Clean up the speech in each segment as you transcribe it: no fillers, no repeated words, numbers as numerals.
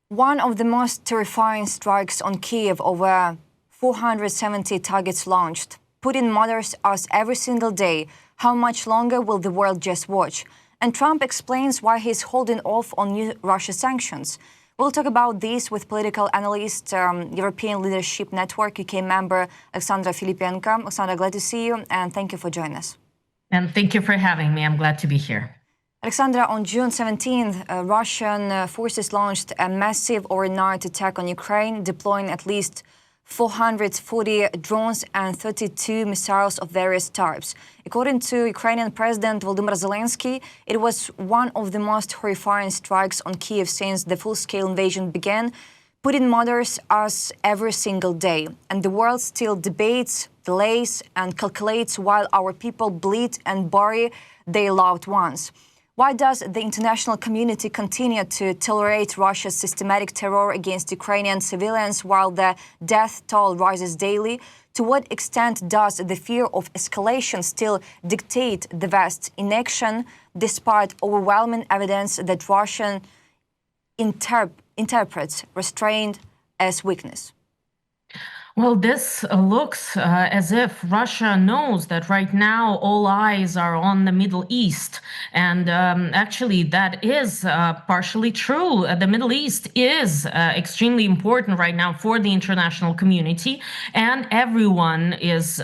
One of the most terrifying strikes on Kiev, over 470 targets launched. Putin mutters us every single day. How much longer will the world just watch? And Trump explains why he's holding off on new Russia sanctions. We'll talk about this with political analyst, European Leadership Network, UK member Alexandra Filippenko. Alexandra, glad to see you, and thank you for joining us. And thank you for having me. I'm glad to be here. Alexandra, on June 17th, Russian forces launched a massive overnight attack on Ukraine, deploying at least 440 drones and 32 missiles of various types. According to Ukrainian President Volodymyr Zelensky, it was one of the most horrifying strikes on Kiev since the full-scale invasion began. Putin mutters us every single day, and the world still debates, delays, and calculates while our people bleed and bury their loved ones. Why does the international community continue to tolerate Russia's systematic terror against Ukrainian civilians while the death toll rises daily? To what extent does the fear of escalation still dictate the West's inaction, despite overwhelming evidence that Russia interprets restraint as weakness? Well, this looks as if Russia knows that right now all eyes are on the Middle East. And actually, that is partially true. The Middle East is extremely important right now for the international community. And everyone is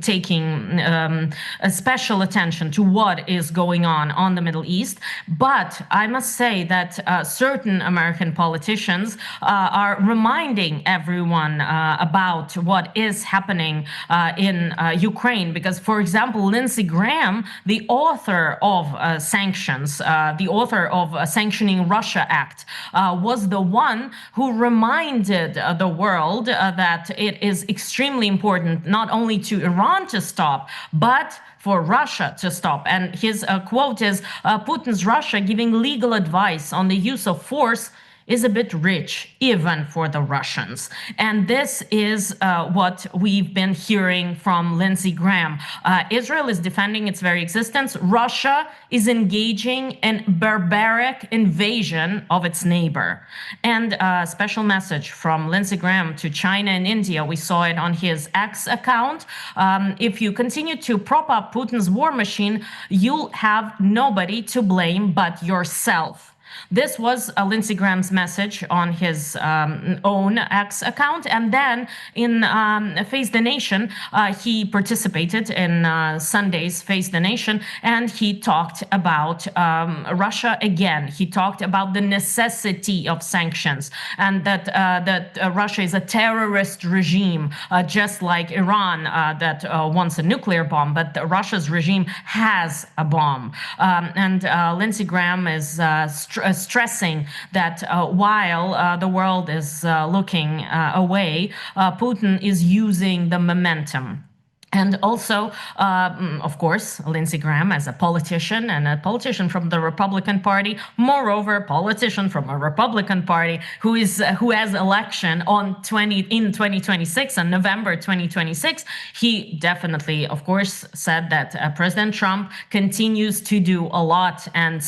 taking a special attention to what is going on the Middle East. But I must say that certain American politicians are reminding everyone about what is happening in Ukraine. Because, for example, Lindsey Graham, the author of Sanctions, the author of Sanctioning Russia Act, was the one who reminded the world that it is extremely important not only to Iran to stop, but for Russia to stop. And his quote is, Putin's Russia giving legal advice on the use of force is a bit rich, even for the Russians. And this is what we've been hearing from Lindsey Graham. Israel is defending its very existence. Russia is engaging in barbaric invasion of its neighbor. And a special message from Lindsey Graham to China and India. We saw it on his X account. If you continue to prop up Putin's war machine, you'll have nobody to blame but yourself. This was Lindsey Graham's message on his own X account. And then in Face the Nation, he participated in Sunday's Face the Nation, and he talked about Russia again. He talked about the necessity of sanctions and that Russia is a terrorist regime, just like Iran that wants a nuclear bomb, but Russia's regime has a bomb. And Lindsey Graham is stressing that while the world is looking away, Putin is using the momentum. And also, of course, Lindsey Graham as a politician and a politician from the Republican Party, moreover, a politician from a Republican Party who has election in 2026, on November 2026, he definitely, of course, said that President Trump continues to do a lot and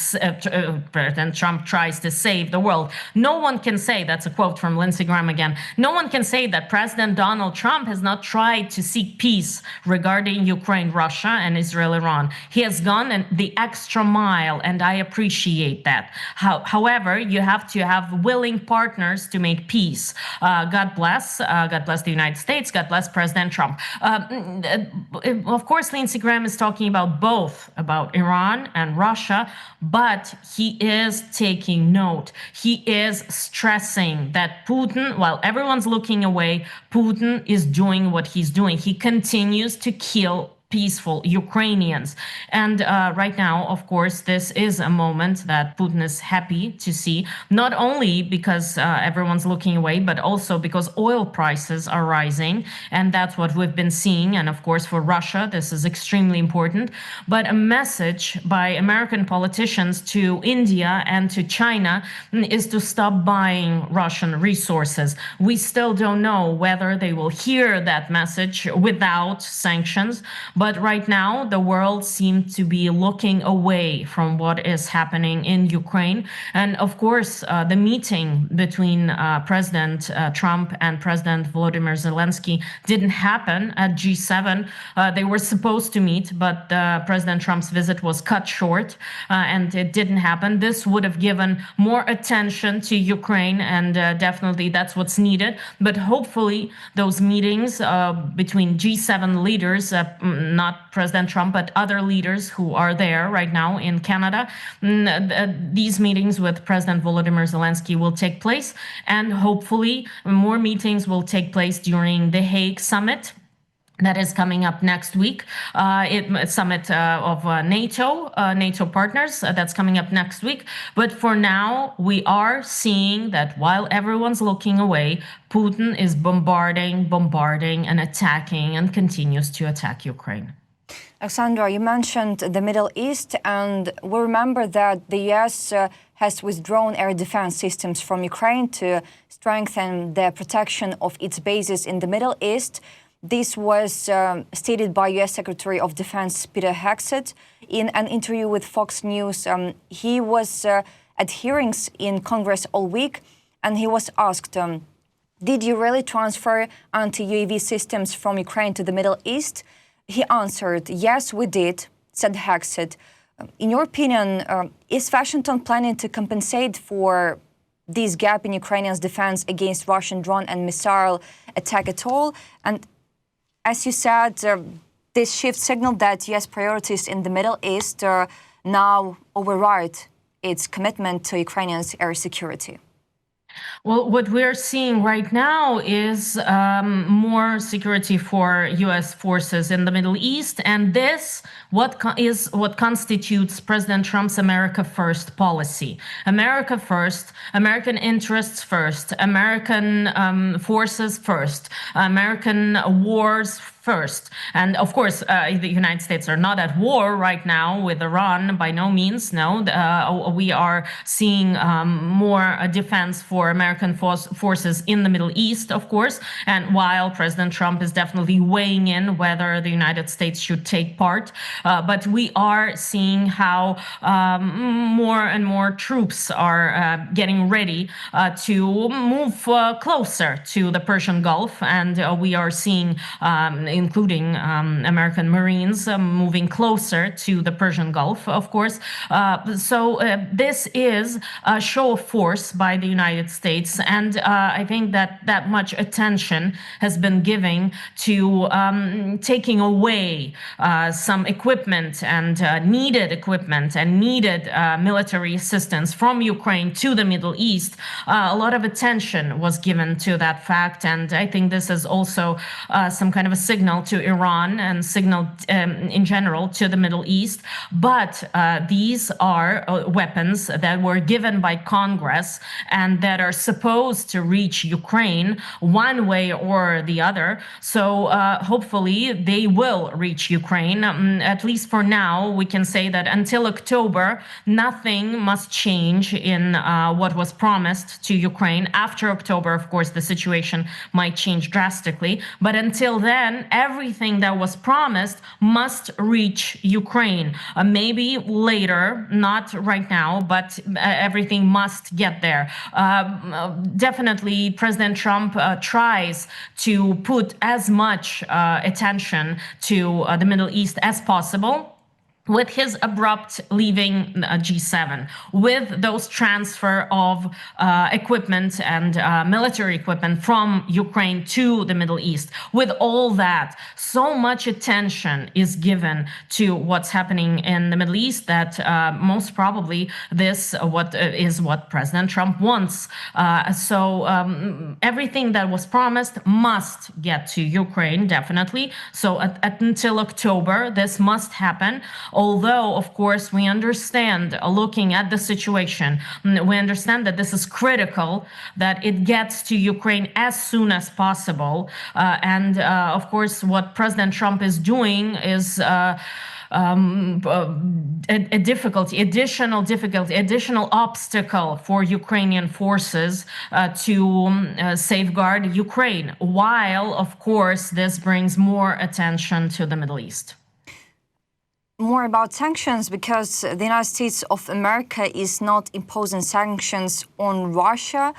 President Trump tries to save the world. No one can say, that's a quote from Lindsey Graham again, no one can say that President Donald Trump has not tried to seek peace regarding Ukraine, Russia, and Israel, Iran. He has gone the extra mile, and I appreciate that. However, you have to have willing partners to make peace. God bless the United States. God bless President Trump. Of course, Lindsey Graham is talking about both, about Iran and Russia, but he is taking note. He is stressing that Putin, while everyone's looking away, Putin is doing what he's doing. He continues to kill peaceful Ukrainians. And right now, of course, this is a moment that Putin is happy to see, not only because everyone's looking away, but also because oil prices are rising. And that's what we've been seeing. And of course, for Russia, this is extremely important. But a message by American politicians to India and to China is to stop buying Russian resources. We still don't know whether they will hear that message without sanctions. But right now, the world seems to be looking away from what is happening in Ukraine. And of course, the meeting between President Trump and President Volodymyr Zelensky didn't happen at G7. They were supposed to meet, but President Trump's visit was cut short and it didn't happen. This would have given more attention to Ukraine, and definitely that's what's needed. But hopefully those meetings between G7 leaders, not President Trump, but other leaders who are there right now in Canada, these meetings with President Volodymyr Zelensky will take place, and hopefully more meetings will take place during the Hague summit that is coming up next week, summit of NATO partners, that's coming up next week. But for now, we are seeing that while everyone's looking away, Putin is bombarding and attacking and continues to attack Ukraine. Alexandra, you mentioned the Middle East, and we remember that the US has withdrawn air defense systems from Ukraine to strengthen the protection of its bases in the Middle East. This was stated by US Secretary of Defense Peter Hegseth in an interview with Fox News. He was at hearings in Congress all week, and he was asked, did you really transfer anti-UAV systems from Ukraine to the Middle East? He answered, yes, we did, said Hegseth. In your opinion, is Washington planning to compensate for this gap in Ukrainians' defense against Russian drone and missile attack at all? And as you said, this shift signaled that U.S. priorities in the Middle East now override its commitment to Ukrainians' air security. Well, what we're seeing right now is more security for U.S. forces in the Middle East, and this is what constitutes President Trump's America First policy. America first, American interests first, American forces first, American wars first. And of course, the United States are not at war right now with Iran, by no means, no. We are seeing more defense for American forces in the Middle East, of course, and while President Trump is definitely weighing in whether the United States should take part, but we are seeing how more and more troops are getting ready to move closer to the Persian Gulf, and we are seeing including American Marines moving closer to the Persian Gulf, of course. So this is a show of force by the United States, and I think that much attention has been given to taking away some equipment and needed military assistance from Ukraine to the Middle East. A lot of attention was given to that fact, and I think this is also some kind of a signal to Iran and signal in general to the Middle East. But these are weapons that were given by Congress and that are supposed to reach Ukraine one way or the other. So hopefully they will reach Ukraine. At least for now, we can say that until October, nothing must change in what was promised to Ukraine. After October, of course, the situation might change drastically. But until then, everything that was promised must reach Ukraine. Maybe later, not right now, but everything must get there. Definitely, President Trump tries to put as much attention to the Middle East as possible. With his abrupt leaving G7, with those transfer of equipment and military equipment from Ukraine to the Middle East, with all that, so much attention is given to what's happening in the Middle East that most probably this is what President Trump wants. So everything that was promised must get to Ukraine, definitely. So until October, this must happen. Although, of course, we understand, looking at the situation, we understand that this is critical, that it gets to Ukraine as soon as possible. And of course, what President Trump is doing is additional obstacle for Ukrainian forces to safeguard Ukraine, while, of course, this brings more attention to the Middle East. more about sanctions, because the United States of America is not imposing sanctions on Russia,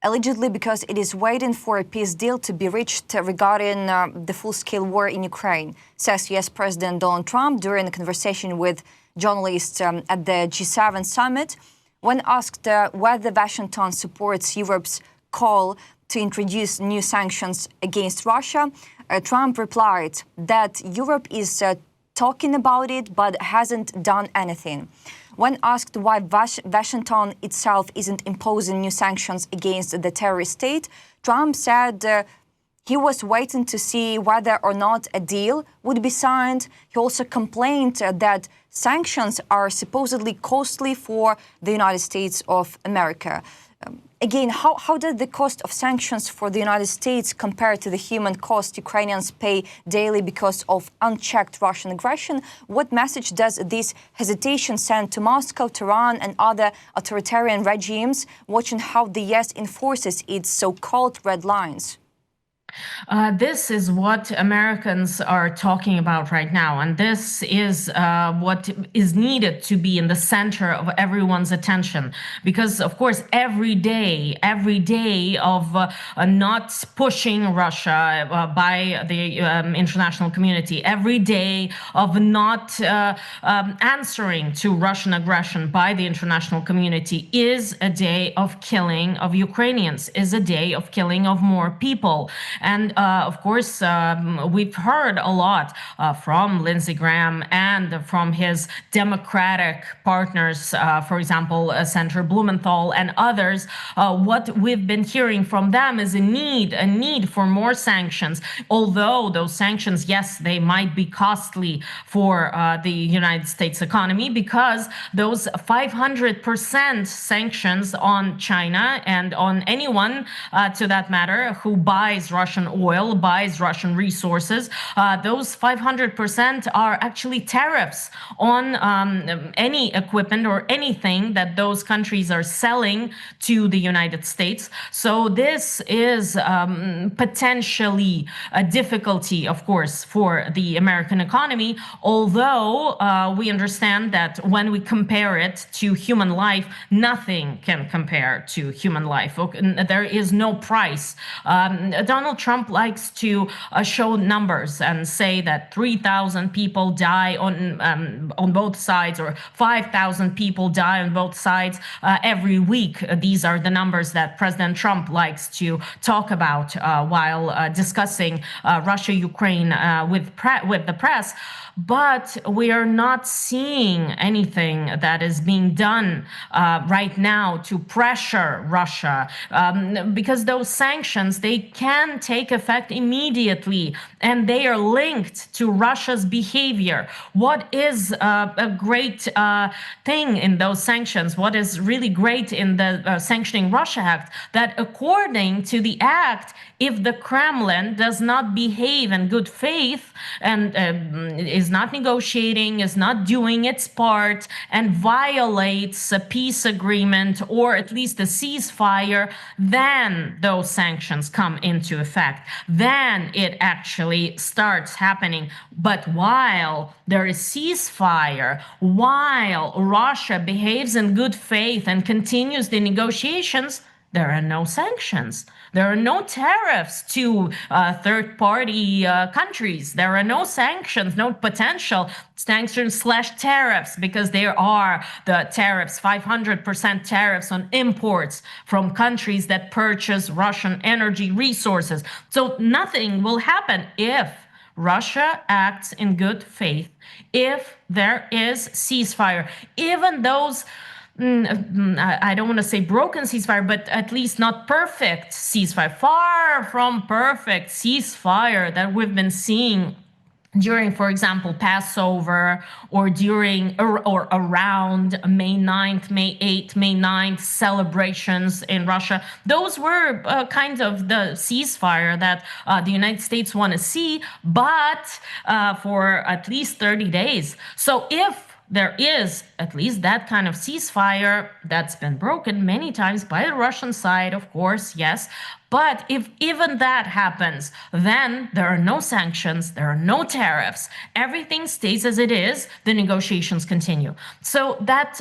allegedly because it is waiting for a peace deal to be reached regarding the full-scale war in Ukraine, says U.S. President Donald Trump during a conversation with journalists at the G7 summit. When asked whether Washington supports Europe's call to introduce new sanctions against Russia, Trump replied that Europe is talking about it but hasn't done anything. When asked why Washington itself isn't imposing new sanctions against the terrorist state, Trump said he was waiting to see whether or not a deal would be signed. He also complained that sanctions are supposedly costly for the United States of America. Again, how does the cost of sanctions for the United States compare to the human cost Ukrainians pay daily because of unchecked Russian aggression? What message does this hesitation send to Moscow, Tehran, and other authoritarian regimes watching how the US enforces its so-called red lines? This is what Americans are talking about right now, and this is what is needed to be in the center of everyone's attention. Because, of course, every day of not pushing Russia by the international community, every day of not answering to Russian aggression by the international community is a day of killing of Ukrainians, is a day of killing of more people. And of course, we've heard a lot from Lindsey Graham and from his Democratic partners, for example, Senator Blumenthal and others. What we've been hearing from them is a need for more sanctions. Although those sanctions, yes, they might be costly for the United States economy, because those 500% sanctions on China and on anyone, to that matter, who buys Russian oil, buys Russian resources, those 500% are actually tariffs on any equipment or anything that those countries are selling to the United States. So this is potentially a difficulty, of course, for the American economy, although we understand that when we compare it to human life, nothing can compare to human life. There is no price. Donald Trump likes to show numbers and say that 3,000 people die on both sides, or 5,000 people die on both sides every week. These are the numbers that President Trump likes to talk about while discussing Russia-Ukraine with the press. But we are not seeing anything that is being done right now to pressure Russia, because those sanctions, they can take effect immediately, and they are linked to Russia's behavior. What is a great thing in those sanctions, what is really great in the Sanctioning Russia Act, that according to the act, if the Kremlin does not behave in good faith and is not negotiating, is not doing its part, and violates a peace agreement or at least a ceasefire, then those sanctions come into effect. Then it actually starts happening. But while there is ceasefire, while Russia behaves in good faith and continues the negotiations, there are no sanctions. There are no tariffs to third-party countries. There are no sanctions, no potential sanctions/tariffs, because there are the tariffs, 500% tariffs on imports from countries that purchase Russian energy resources. So nothing will happen if Russia acts in good faith, if there is ceasefire. Even those I don't want to say broken ceasefire, but at least not perfect ceasefire, far from perfect ceasefire that we've been seeing during, for example, Passover, or during or around May 9th, May 8th, May 9th celebrations in Russia. Those were kind of the ceasefire that the United States want to see, but for at least 30 days. So if there is at least that kind of ceasefire that's been broken many times by the Russian side, of course, yes. But if even that happens, then there are no sanctions, there are no tariffs. Everything stays as it is. The negotiations continue. So that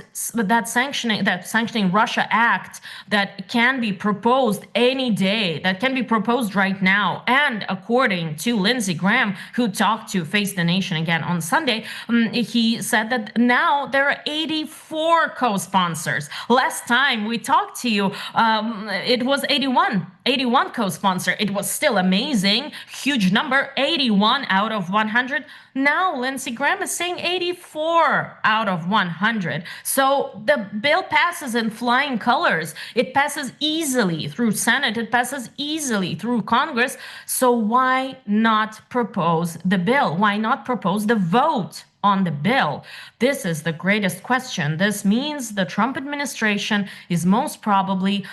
sanctioning Russia act that can be proposed any day, that can be proposed right now, and according to Lindsey Graham, who talked to Face the Nation again on Sunday, he said that now there are 84 co-sponsors. Last time we talked to you, it was 81 co-sponsor. It was still amazing, huge number, 81 out of 100. Now Lindsey Graham is saying 84 out of 100. So the bill passes in flying colors. It passes easily through Senate. It passes easily through Congress. So why not propose the bill? Why not propose the vote on the bill? This is the greatest question. This means the Trump administration is most probably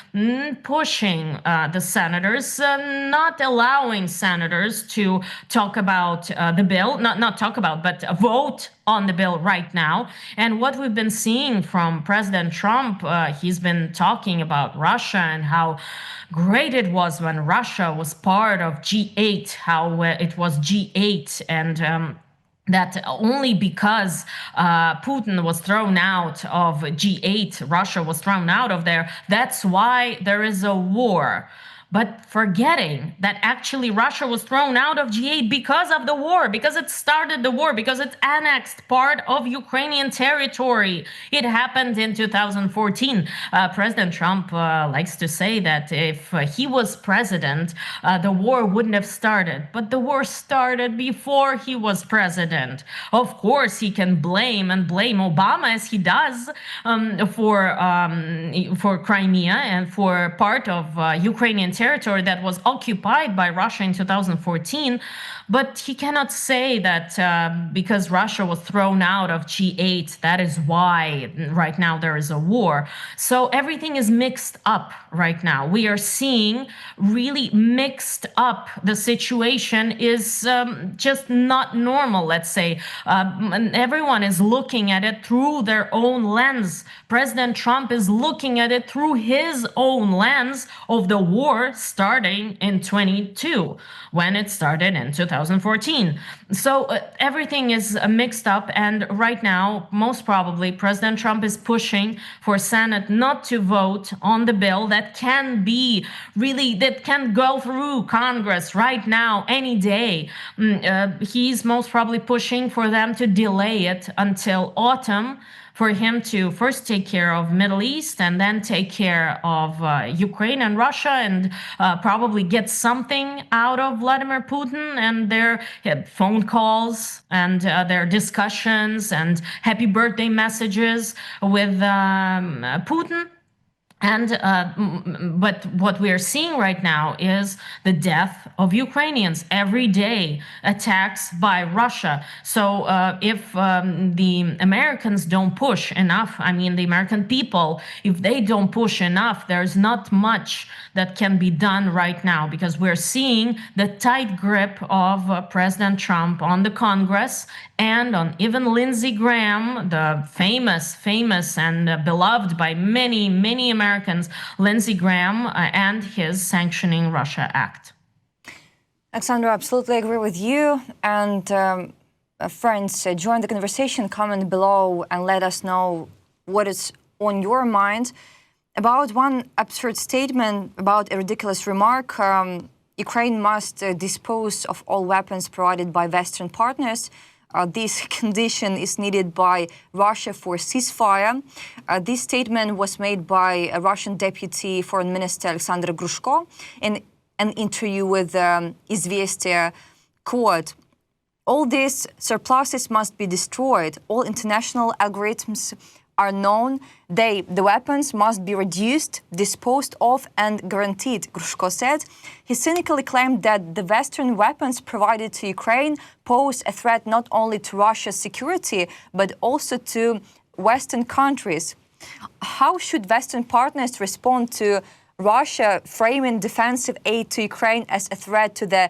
pushing the senators, not allowing senators to talk about the bill, not talk about, but vote on the bill right now. And what we've been seeing from President Trump, he's been talking about Russia and how great it was when Russia was part of G8, how it was G8 and that only because Putin was thrown out of G8, Russia was thrown out of there, that's why there is a war. But forgetting that actually Russia was thrown out of G8 because of the war, because it started the war, because it annexed part of Ukrainian territory. It happened in 2014. President Trump likes to say that if he was president, the war wouldn't have started. But the war started before he was president. Of course, he can blame Obama, as he does, for Crimea and for part of Ukrainian territory that was occupied by Russia in 2014, but he cannot say that because Russia was thrown out of G8, that is why right now there is a war. So everything is mixed up right now. We are seeing really mixed up. The situation is just not normal, let's say. And everyone is looking at it through their own lens. President Trump is looking at it through his own lens of the war starting in 22, when it started in 2014. So everything is mixed up, and right now, most probably, President Trump is pushing for Senate not to vote on the bill that can go through Congress right now, any day. He's most probably pushing for them to delay it until autumn, for him to first take care of Middle East and then take care of Ukraine and Russia, and probably get something out of Vladimir Putin and their phone calls and their discussions and happy birthday messages with Putin. And but what we are seeing right now is the death of Ukrainians, every day attacks by Russia. So if the Americans don't push enough, I mean the American people, if they don't push enough, there's not much that can be done right now, because we're seeing the tight grip of President Trump on the Congress and on even Lindsey Graham, the famous and beloved by many Americans, Lindsey Graham and his Sanctioning Russia Act. Alexandra, absolutely agree with you. And friends, join the conversation, comment below and let us know what is on your mind. About one absurd statement, about a ridiculous remark, Ukraine must dispose of all weapons provided by Western partners. This condition is needed by Russia for ceasefire. This statement was made by a Russian Deputy Foreign Minister Alexandra Grushko in an interview with Izvestia. Quote, "All these surpluses must be destroyed. All international algorithms are known. The weapons must be reduced, disposed of, and guaranteed," Grushko said. He cynically claimed that the Western weapons provided to Ukraine pose a threat not only to Russia's security, but also to Western countries. How should Western partners respond to Russia framing defensive aid to Ukraine as a threat to the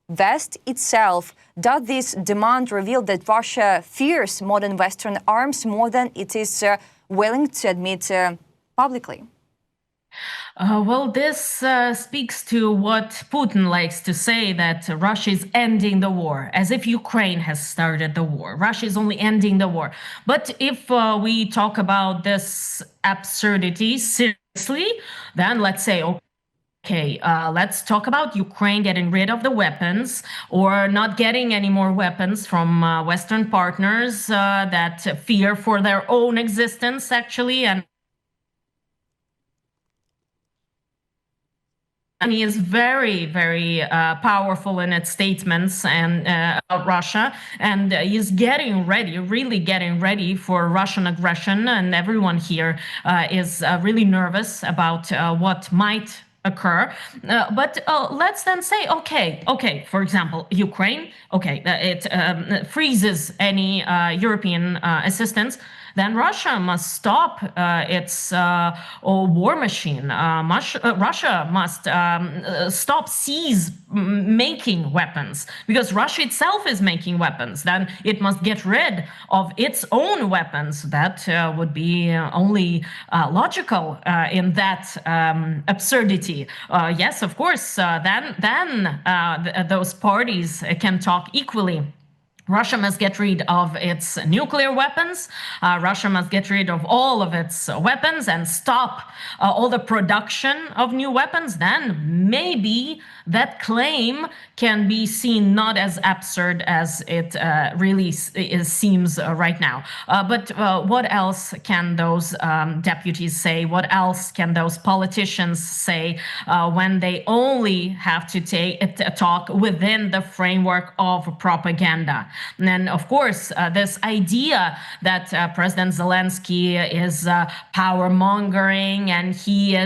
West itself? Does this demand reveal that Russia fears modern Western arms more than it is willing to admit publicly? Well, this speaks to what Putin likes to say, that Russia is ending the war, as if Ukraine has started the war. Russia is only ending the war. But if we talk about this absurdity seriously, then let's say, okay, let's talk about Ukraine getting rid of the weapons or not getting any more weapons from Western partners that fear for their own existence, actually, and he is very, very powerful in its statements and about Russia, and he's getting ready, really getting ready for Russian aggression. And everyone here is really nervous about what might occur. But let's then say, okay, for example, Ukraine, okay, it freezes any European assistance. Then Russia must stop its war machine. Russia must stop, cease making weapons, because Russia itself is making weapons. Then it must get rid of its own weapons. That would be only logical in that absurdity. Yes, of course, then those parties can talk equally. Russia must get rid of its nuclear weapons. Russia must get rid of all of its weapons and stop all the production of new weapons. Then maybe that claim can be seen not as absurd as it really seems right now. But what else can those deputies say? What else can those politicians say when they only have to talk within the framework of propaganda? And of course, this idea that President Zelensky is power mongering, and he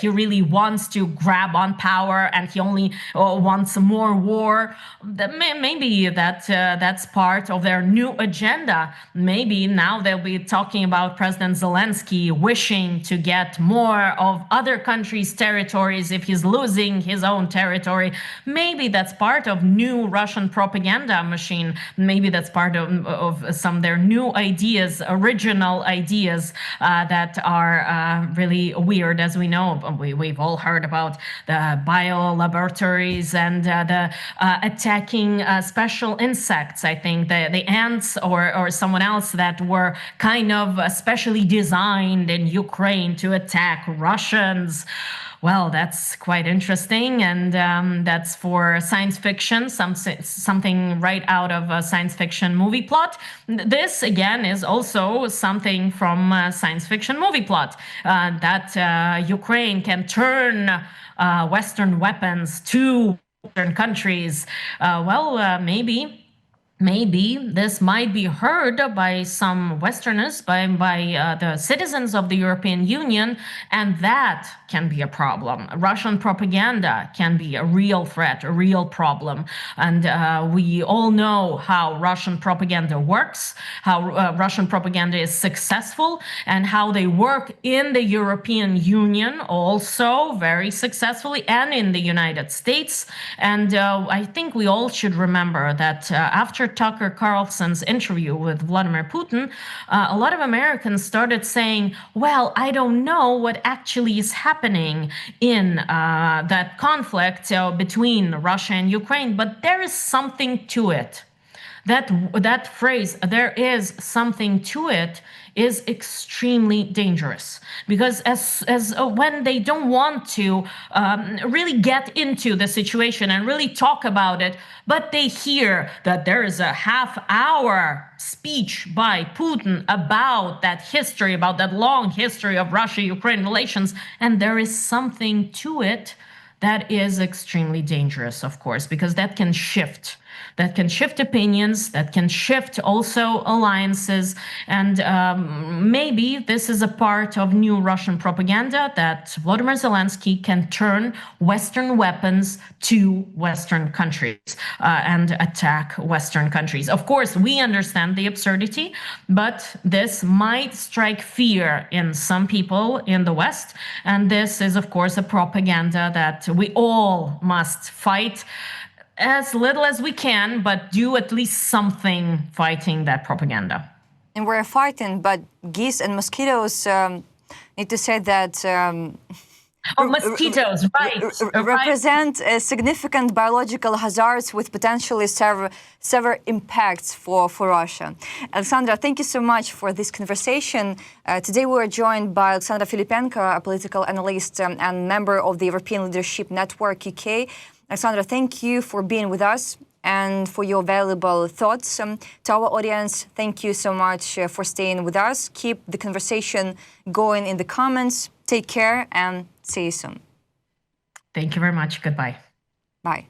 really wants to grab on power, and he only wants more war. Maybe that's part of their new agenda. Maybe now they'll be talking about President Zelensky wishing to get more of other countries' territories if he's losing his own territory. Maybe that's part of new Russian propaganda machine. Maybe that's part of some of their new ideas, original ideas that are really weird. As we know, we've all heard about the bio laboratories and the attacking special insects. I think the ants or someone else that were kind of specially designed in Ukraine to attack Russians. Well, that's quite interesting, and that's for science fiction, something right out of a science fiction movie plot. This, again, is also something from a science fiction movie plot, that Ukraine can turn Western weapons to Western countries. Maybe this might be heard by some Westerners, by the citizens of the European Union, and that can be a problem. Russian propaganda can be a real threat, a real problem. And we all know how Russian propaganda works, how Russian propaganda is successful, and how they work in the European Union also very successfully, and in the United States. And I think we all should remember that after Tucker Carlson's interview with Vladimir Putin, a lot of Americans started saying, well, I don't know what actually is happening in that conflict between Russia and Ukraine, but there is something to it. That phrase, there is something to it, is extremely dangerous, because as when they don't want to really get into the situation and really talk about it, but they hear that there is a half-hour speech by Putin about that history, about that long history of Russia-Ukraine relations, and there is something to it, that is extremely dangerous, of course, because that can shift. That can shift opinions, that can shift also alliances. And maybe this is a part of new Russian propaganda, that Volodymyr Zelensky can turn Western weapons to Western countries and attack Western countries. Of course, we understand the absurdity, but this might strike fear in some people in the West. And this is, of course, a propaganda that we all must fight as little as we can, but do at least something fighting that propaganda. And we're fighting, but geese and mosquitoes need to say that Oh, mosquitoes, right. represent significant biological hazards with potentially severe impacts for Russia. Alexandra, thank you so much for this conversation. Today we are joined by Alexandra Filippenko, a political analyst and member of the European Leadership Network UK. Alexandra, thank you for being with us and for your valuable thoughts. To our audience, thank you so much for staying with us. Keep the conversation going in the comments. Take care and see you soon. Thank you very much. Goodbye. Bye.